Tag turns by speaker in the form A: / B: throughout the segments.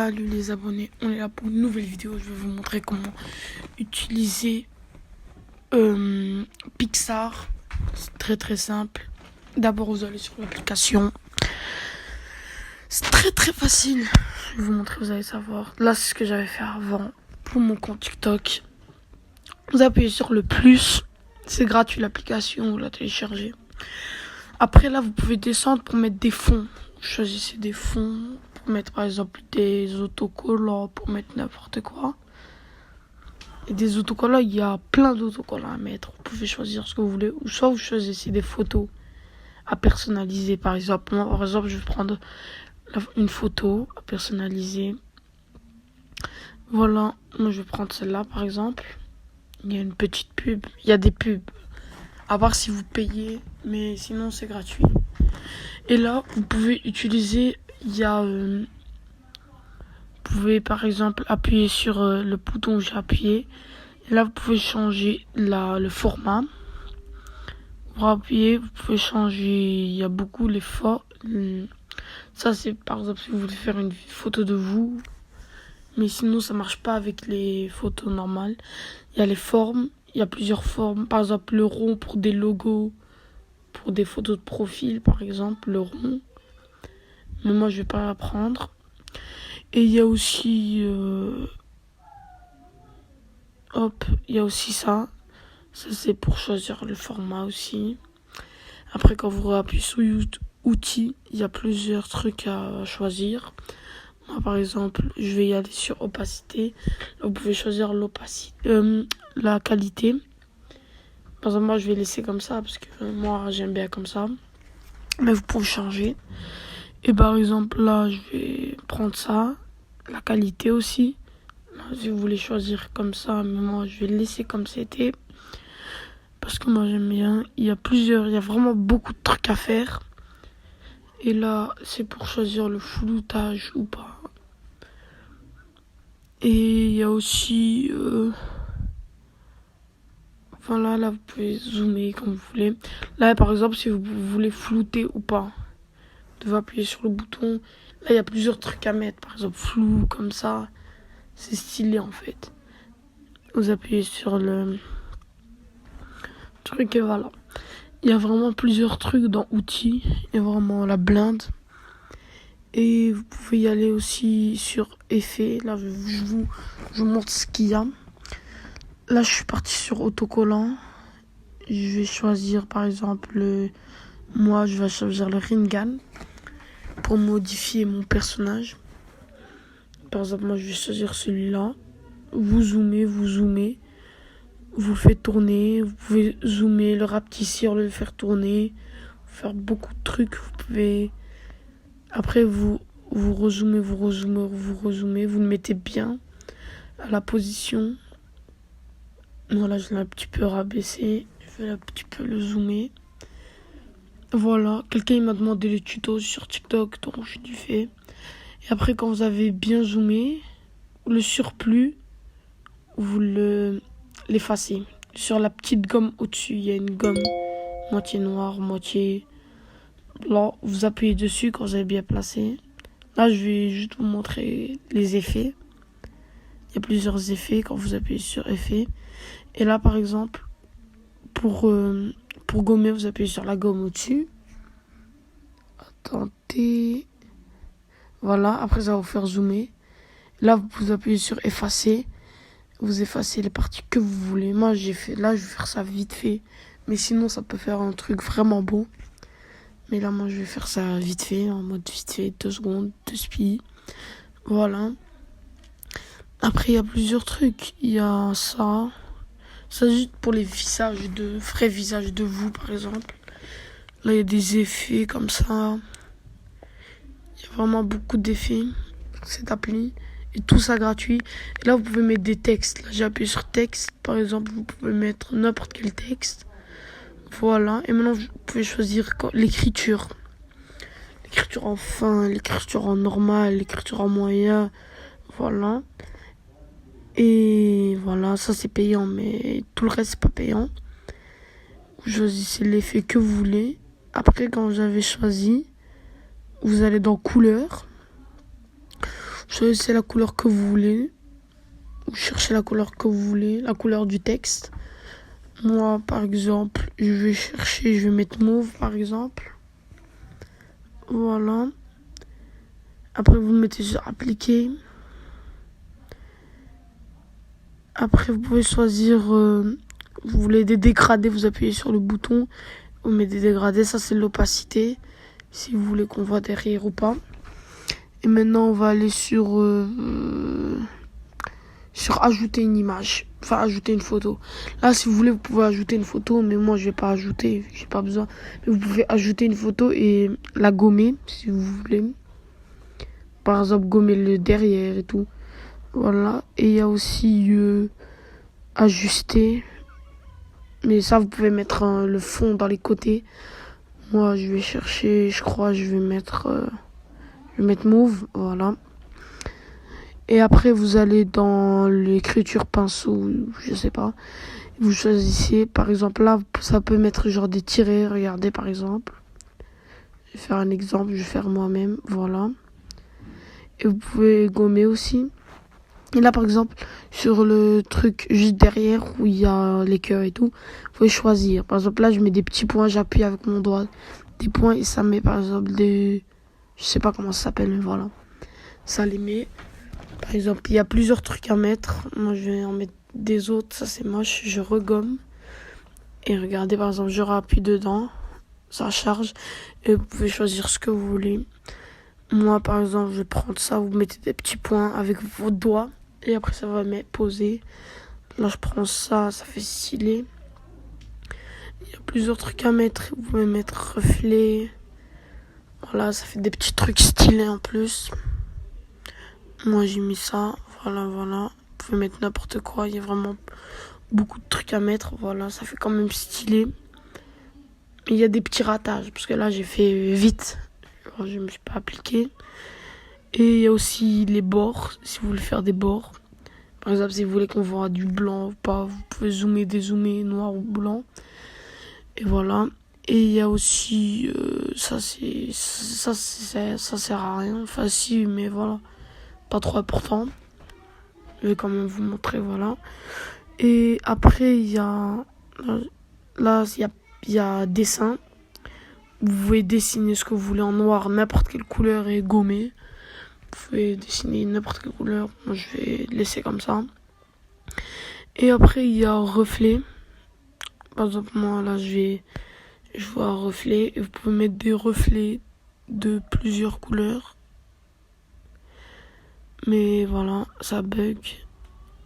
A: Salut les abonnés, on est là pour une nouvelle vidéo. Je vais vous montrer comment utiliser Pixar. C'est très très simple. D'abord vous allez sur l'application. C'est très très facile. Je vais vous montrer, vous allez savoir. Là c'est ce que j'avais fait avant pour mon compte TikTok. Vous appuyez sur le plus. C'est gratuit l'application, vous la téléchargez. Après là vous pouvez descendre pour mettre des fonds. Vous choisissez des fonds. Pour mettre par exemple des autocollants, pour mettre n'importe quoi. Et des autocollants, il y a plein d'autocollants à mettre. Vous pouvez choisir ce que vous voulez. Ou soit vous choisissez des photos à personnaliser. Par exemple, moi, par exemple, je vais prendre une photo à personnaliser. Voilà, moi je vais prendre celle-là par exemple. Il y a une petite pub. Il y a des pubs. À part si vous payez, mais sinon c'est gratuit. Et là, vous pouvez utiliser, vous pouvez par exemple appuyer sur le bouton où j'ai appuyé. Et là, vous pouvez changer le format. Vous appuyez, vous pouvez changer, il y a beaucoup les formes. Ça, c'est par exemple si vous voulez faire une photo de vous. Mais sinon, ça marche pas avec les photos normales. Il y a les formes, il y a plusieurs formes. Par exemple, le rond pour des logos, pour des photos de profil, par exemple, le rond. Mais moi, je vais pas la prendre. Et il y a aussi... il y a aussi ça. Ça, c'est pour choisir le format aussi. Après, quand vous appuyez sur outils, il y a plusieurs trucs à choisir. Moi, par exemple, je vais y aller sur opacité. Là, vous pouvez choisir l'opacité, la qualité. Par exemple, moi, je vais laisser comme ça parce que moi, j'aime bien comme ça. Mais vous pouvez changer. Et par exemple, là, je vais prendre ça. La qualité aussi. Là, si vous voulez choisir comme ça, mais moi, je vais le laisser comme c'était. Parce que moi, j'aime bien. Il y a vraiment beaucoup de trucs à faire. Et là, c'est pour choisir le floutage ou pas. Et il y a aussi... Voilà, là, vous pouvez zoomer comme vous voulez. Là, par exemple, si vous voulez flouter ou pas, vous devez appuyer sur le bouton. Là, il y a plusieurs trucs à mettre. Par exemple, flou, comme ça. C'est stylé, en fait. Vous appuyez sur le truc et voilà. Il y a vraiment plusieurs trucs dans outils. Il y a vraiment la blinde. Et vous pouvez y aller aussi sur effet. Là, je vous montre ce qu'il y a. Là, je suis parti sur autocollant. Je vais choisir, par exemple, moi, je vais choisir le Rinnegan pour modifier mon personnage. Par exemple, moi, je vais choisir celui-là. Vous zoomez. Vous le faites tourner. Vous pouvez zoomer, le rapetisser, le faire tourner. Faire beaucoup de trucs. Vous pouvez... Après, vous rezoomez. Vous le mettez bien à la position. Voilà, je l'ai un petit peu rabaissé. Je vais un petit peu le zoomer. Voilà, quelqu'un il m'a demandé les tutos sur TikTok, donc je l'ai fait. Et après, quand vous avez bien zoomé, le surplus, vous l'effacez. Sur la petite gomme au-dessus, il y a une gomme moitié noire, moitié blanc. Vous appuyez dessus quand vous avez bien placé. Là, je vais juste vous montrer les effets. Il y a plusieurs effets quand vous appuyez sur effet. Et là, par exemple, pour gommer, vous appuyez sur la gomme au-dessus. Attendez. Voilà, après ça va vous faire zoomer. Là, vous appuyez sur effacer. Vous effacez les parties que vous voulez. Moi, je vais faire ça vite fait. Mais sinon, ça peut faire un truc vraiment beau. Mais là, moi, je vais faire ça vite fait, en mode vite fait, 2 secondes, 2 spies. Voilà. Après, il y a plusieurs trucs. Il y a ça. Ça, juste pour les vrais visages de vous, par exemple. Là, il y a des effets comme ça. Il y a vraiment beaucoup d'effets, cette appli. Et tout ça gratuit. Et là, vous pouvez mettre des textes. Là, j'ai appuyé sur texte. Par exemple, vous pouvez mettre n'importe quel texte. Voilà. Et maintenant, vous pouvez choisir l'écriture. L'écriture en fin, l'écriture en normal, l'écriture en moyen. Voilà. Et voilà, ça c'est payant, mais tout le reste c'est pas payant. Vous choisissez l'effet que vous voulez. Après, quand vous avez choisi, vous allez dans couleur. Choisissez la couleur que vous voulez. Ou cherchez la couleur que vous voulez, la couleur du texte. Moi, par exemple, je vais mettre mauve, par exemple. Voilà. Après, vous mettez sur appliquer. Après, vous pouvez choisir, vous voulez des dégradés, vous appuyez sur le bouton. Vous mettez des dégradés, ça c'est l'opacité. Si vous voulez qu'on voit derrière ou pas. Et maintenant, on va aller sur ajouter une image. Enfin, ajouter une photo. Là, si vous voulez, vous pouvez ajouter une photo. Mais moi, je vais pas ajouter. J'ai pas besoin. Mais vous pouvez ajouter une photo et la gommer, si vous voulez. Par exemple, gommer le derrière et tout. Voilà. Et il y a aussi ajuster. Mais ça, vous pouvez mettre le fond dans les côtés. Moi, je vais chercher, je crois, je vais mettre mauve. Voilà. Et après, vous allez dans l'écriture pinceau, je sais pas. Vous choisissez, par exemple, là, ça peut mettre genre des tirets. Regardez, par exemple. Je vais faire un exemple, je vais faire moi-même. Voilà. Et vous pouvez gommer aussi. Et là, par exemple, sur le truc juste derrière où il y a les cœurs et tout, vous pouvez choisir. Par exemple, là, je mets des petits points, j'appuie avec mon doigt des points et ça met, par exemple, des... Je sais pas comment ça s'appelle, mais voilà. Ça les met. Par exemple, il y a plusieurs trucs à mettre. Moi, je vais en mettre des autres. Ça, c'est moche. Je regomme. Et regardez, par exemple, je rappuie dedans. Ça charge. Et vous pouvez choisir ce que vous voulez. Moi, par exemple, je vais prendre ça. Vous mettez des petits points avec vos doigts. Et après, ça va me poser. Là, je prends ça. Ça fait stylé. Il y a plusieurs trucs à mettre. Vous pouvez mettre reflet. Voilà, ça fait des petits trucs stylés en plus. Moi, j'ai mis ça. Voilà. Vous pouvez mettre n'importe quoi. Il y a vraiment beaucoup de trucs à mettre. Voilà, ça fait quand même stylé. Mais il y a des petits ratages. Parce que là, j'ai fait vite. Alors, je me suis pas appliqué. Et il y a aussi les bords. Si vous voulez faire des bords. Par exemple, si vous voulez qu'on voit du blanc ou pas, vous pouvez zoomer, dézoomer, noir ou blanc. Et voilà. Et il y a aussi... ça sert à rien. Enfin, si, mais voilà. Pas trop important. Je vais quand même vous montrer, voilà. Et après, il y a... Là, il y a dessin. Vous pouvez dessiner ce que vous voulez en noir, n'importe quelle couleur et gommer. Vous pouvez dessiner n'importe quelle couleur. Moi, je vais laisser comme ça. Et après, il y a reflet. Par exemple, moi, là, je vois un reflet. Et vous pouvez mettre des reflets de plusieurs couleurs. Mais voilà, ça bug.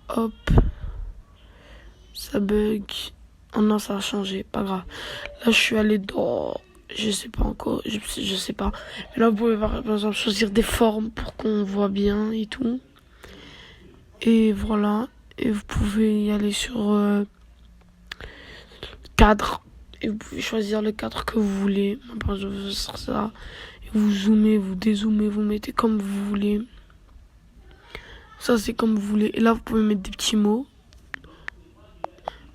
A: Hop. Ça bug. Oh non, ça a changé. Pas grave. Là, je suis allé dans... Je sais pas encore. Je sais pas. Mais là, vous pouvez par exemple choisir des formes pour qu'on voit bien et tout. Et voilà. Et vous pouvez y aller sur cadre. Et vous pouvez choisir le cadre que vous voulez. Par exemple, je vais faire ça. Et vous zoomez, vous dézoomez, vous mettez comme vous voulez. Ça, c'est comme vous voulez. Et là, vous pouvez mettre des petits mots.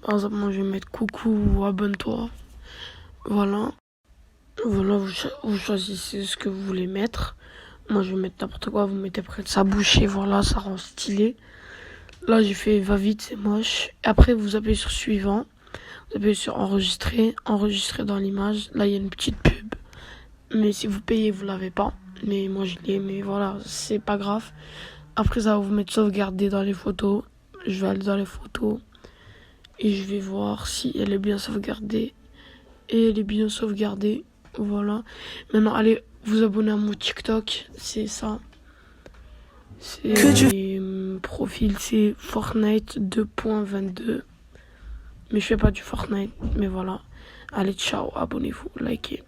A: Par exemple, moi, je vais mettre coucou ou abonne-toi. Voilà. Voilà, vous choisissez ce que vous voulez mettre. Moi, je vais mettre n'importe quoi. Vous mettez près de sa bouche et voilà, ça rend stylé. Là, j'ai fait va vite, c'est moche. Après, vous appuyez sur suivant. Vous appuyez sur enregistrer. Enregistrer dans l'image. Là, il y a une petite pub. Mais si vous payez, vous l'avez pas. Mais moi, je l'ai. Mais voilà, c'est pas grave. Après, ça va vous mettre sauvegarder dans les photos. Je vais aller dans les photos. Et je vais voir si elle est bien sauvegardée. Et elle est bien sauvegardée. Voilà. Maintenant, allez vous abonner à mon TikTok. C'est ça. C'est mon profil, c'est Fortnite 2.22. Mais je fais pas du Fortnite. Mais voilà. Allez, ciao. Abonnez-vous. Likez.